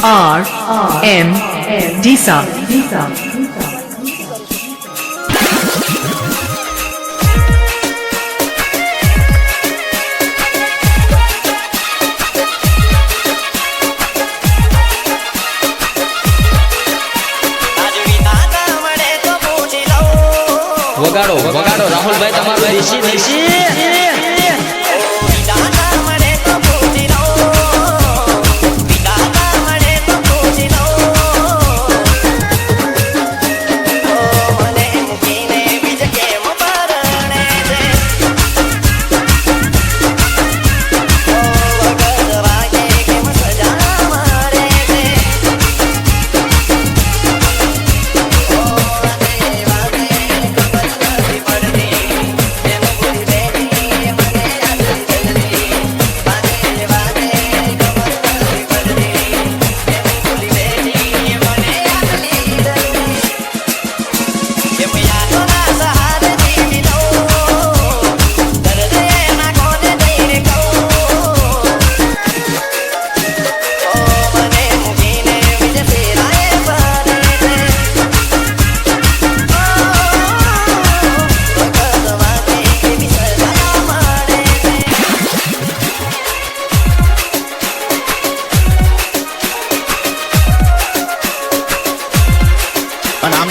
RM Disa. વગાડો વગાડો રાહુલભાઈ તમારું દેશી દેશી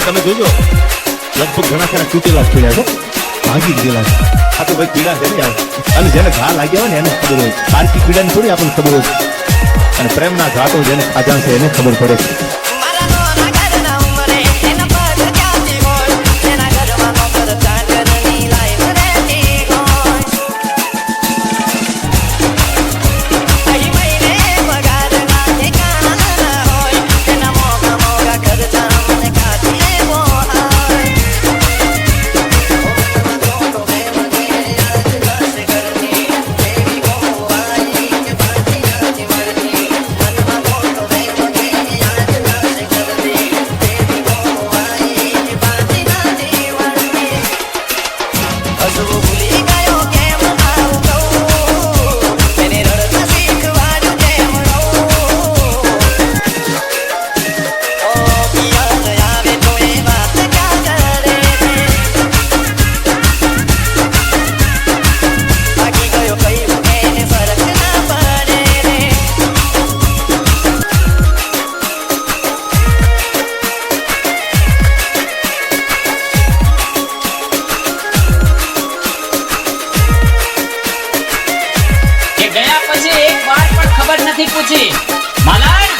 તમે જોજો લગભગ ઘણા ખરા તૂટેલા પીડા છો ભાગી ગયેલા છે આ તો ભાઈ પીડા છે ને અને જેને ઘા લાગ્યા હોય ને એને ખબર હોય પારકી પીડાની થોડી આપણને ખબર હોય અને પ્રેમના ઘા તો જેને ખાધા છે એને ખબર પડે છે પૂછી માલા